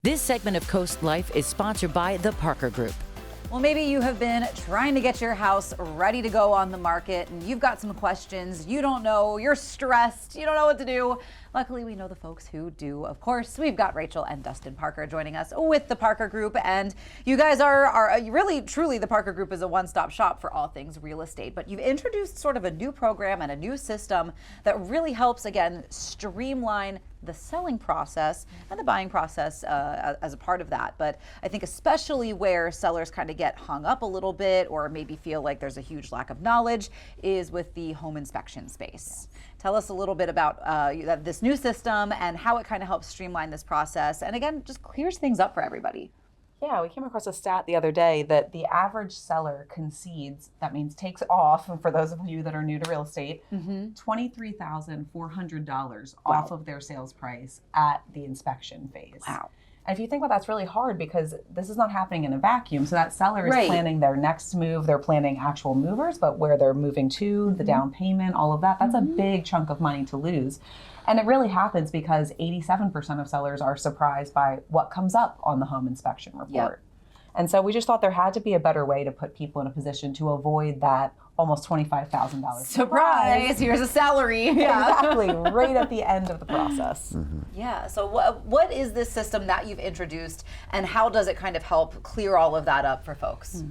This segment of Coast Life is sponsored by the Parker Group. Well, maybe you have been trying to get your house ready to go on the market and you've got some questions, you don't know, you're stressed, you don't know what to do. Luckily, we know the folks who do. Of course, we've got Rachel and Dustin Parker joining us with the Parker Group. And you guys are really, truly, the Parker Group is a one-stop shop for all things real estate. But you've introduced sort of a new program and a new system that really helps, again, streamline the selling process and the buying process as a part of that. But I think especially where sellers kind of get hung up a little bit or maybe feel like there's a huge lack of knowledge is with the home inspection space. Tell us a little bit about this new system and how it kind of helps streamline this process and again, just clears things up for everybody. Yeah, we came across a stat the other day that the average seller concedes, that means takes off, and for those of you that are new to real estate, $23,400 off of their sales price at the inspection phase. Wow. And if you think about that's really hard because this is not happening in a vacuum. So that seller is planning their next move, they're planning actual movers, but where they're moving to, the down payment, all of that, that's a big chunk of money to lose. And it really happens because 87% of sellers are surprised by what comes up on the home inspection report. Yep. And so we just thought there had to be a better way to put people in a position to avoid that almost $25,000 surprise. Here's a salary. Yeah. Exactly, right at the end of the process. Yeah, so what is this system that you've introduced and how does it kind of help clear all of that up for folks?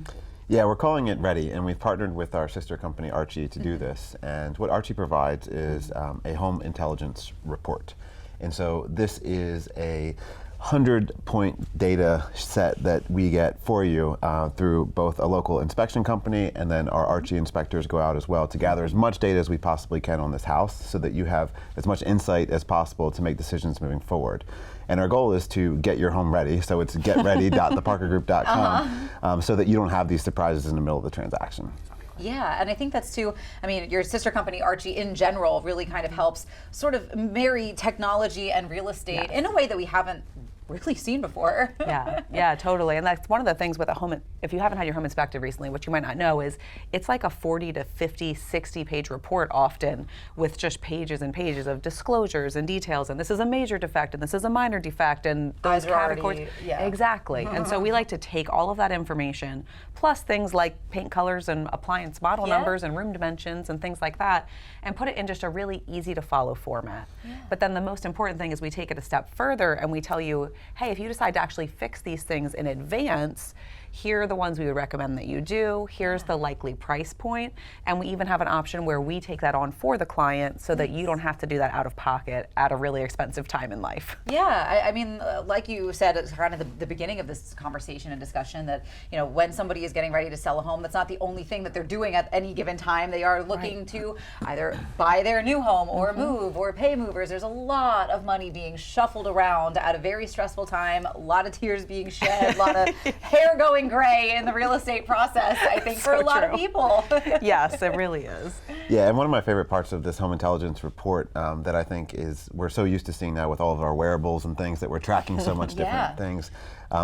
Yeah, we're calling it Ready, and we've partnered with our sister company Archie to do this. And what Archie provides is a home intelligence report. And so this is a 100-point data set that we get for you through both a local inspection company and then our Archie inspectors go out as well to gather as much data as we possibly can on this house so that you have as much insight as possible to make decisions moving forward. And our goal is to get your home ready, so it's getready.theparkergroup.com so that you don't have these surprises in the middle of the transaction. Yeah, and I think that's too, I mean, your sister company, Archie, in general, really kind of helps sort of marry technology and real estate in a way that we haven't really seen before. Yeah, totally. And that's one of the things with a home, if you haven't had your home inspected recently, what you might not know is it's like a 40 to 50, 60 page report often with just pages and pages of disclosures and details. And this is a major defect and this is a minor defect and those categories. Exactly. And so we like to take all of that information plus things like paint colors and appliance model numbers and room dimensions and things like that and put it in just a really easy to follow format. But then the most important thing is we take it a step further and we tell you, hey, if you decide to actually fix these things in advance, here are the ones we would recommend that you do. Here's the likely price point. And we even have an option where we take that on for the client so that you don't have to do that out of pocket at a really expensive time in life. Yeah, I mean, like you said at kind of the beginning of this conversation and discussion that, you know, when somebody is getting ready to sell a home, that's not the only thing that they're doing at any given time. They are looking to either buy their new home or move or pay movers. There's a lot of money being shuffled around at a very stressful time, a lot of tears being shed, a lot of hair going gray in the real estate process, I think, for a lot of people. Yes, it really is. Yeah, and one of my favorite parts of this home intelligence report that I think is we're so used to seeing now with all of our wearables and things that we're tracking so much different things.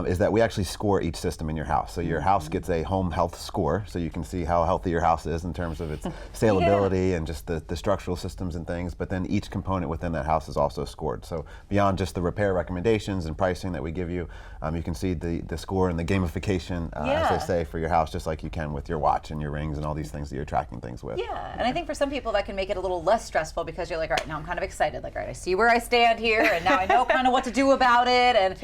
Is that we actually score each system in your house. So your house gets a home health score, so you can see how healthy your house is in terms of its saleability and just the structural systems and things, but then each component within that house is also scored. So beyond just the repair recommendations and pricing that we give you, you can see the score and the gamification, as they say, for your house, just like you can with your watch and your rings and all these things that you're tracking things with. Yeah, and I think for some people that can make it a little less stressful because you're like, all right, now I'm kind of excited. Like, all right, I see where I stand here, and now I know kind of what to do about it. And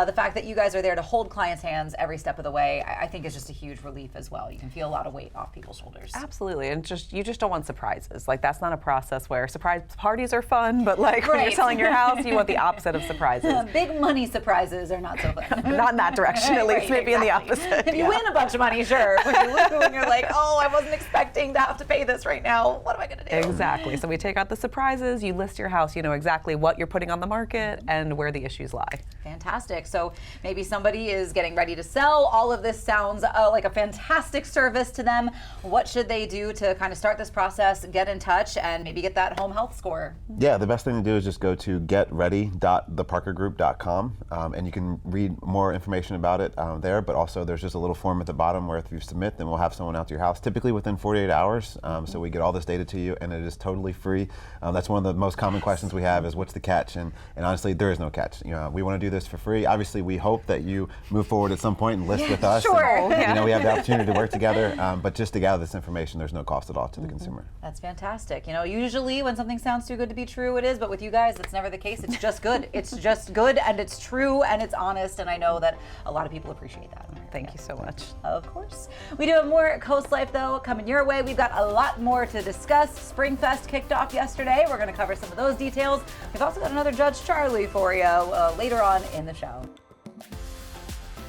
the fact that you guys are there to hold clients' hands every step of the way, I think is just a huge relief as well. You can feel a lot of weight off people's shoulders. Absolutely, and you just don't want surprises. Like, that's not a process where surprise parties are fun, but like when you're selling your house, you want the opposite of surprises. Big money surprises are not so fun. Not in that direction, at least, maybe in the opposite. If you win a bunch of money, sure. When you look and you're like, oh, I wasn't expecting to have to pay this right now. What am I going to do? Exactly. So we take out the surprises, you list your house, you know exactly what you're putting on the market and where the issues lie. Fantastic. So maybe maybe somebody is getting ready to sell. All of this sounds like a fantastic service to them. What should they do to kind of start this process, get in touch, and maybe get that home health score? Yeah, the best thing to do is just go to getready.theparkergroup.com, and you can read more information about it there, but also there's just a little form at the bottom where if you submit, then we'll have someone out to your house, typically within 48 hours. So we get all this data to you, and it is totally free. That's one of the most common questions we have is, what's the catch? And honestly, there is no catch. We want to do this for free. Obviously, we hope that you move forward at some point and list with us. Sure. And, we have the opportunity to work together, but just to gather this information, there's no cost at all to the consumer. That's fantastic. Usually when something sounds too good to be true, it is, but with you guys, that's never the case. It's just good. It's just good, and it's true, and it's honest, and I know that a lot of people appreciate that. Thank you so much. Of course. We do have more CoastLife, though, coming your way. We've got a lot more to discuss. Springfest kicked off yesterday. We're going to cover some of those details. We've also got another Judge Charlie for you later on in the show.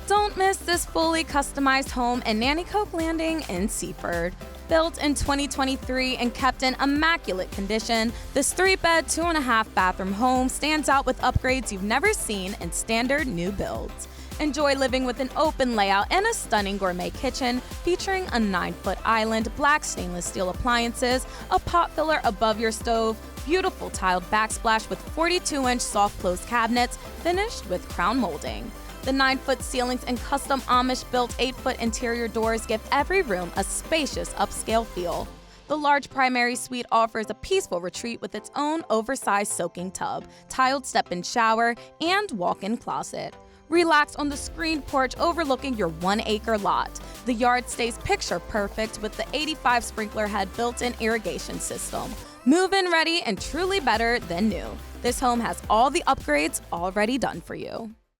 Don't miss this fully customized home in Nanny Cove Landing in Seaford. Built in 2023 and kept in immaculate condition, this 3-bed, 2.5-bathroom home stands out with upgrades you've never seen in standard new builds. Enjoy living with an open layout and a stunning gourmet kitchen featuring a 9-foot island, black stainless steel appliances, a pot filler above your stove, beautiful tiled backsplash with 42-inch soft close cabinets finished with crown molding. The 9-foot ceilings and custom Amish-built 8-foot interior doors give every room a spacious upscale feel. The large primary suite offers a peaceful retreat with its own oversized soaking tub, tiled step-in shower, and walk-in closet. Relax on the screened porch overlooking your 1-acre lot. The yard stays picture perfect with the 85 sprinkler head built-in irrigation system. Move-in ready and truly better than new. This home has all the upgrades already done for you.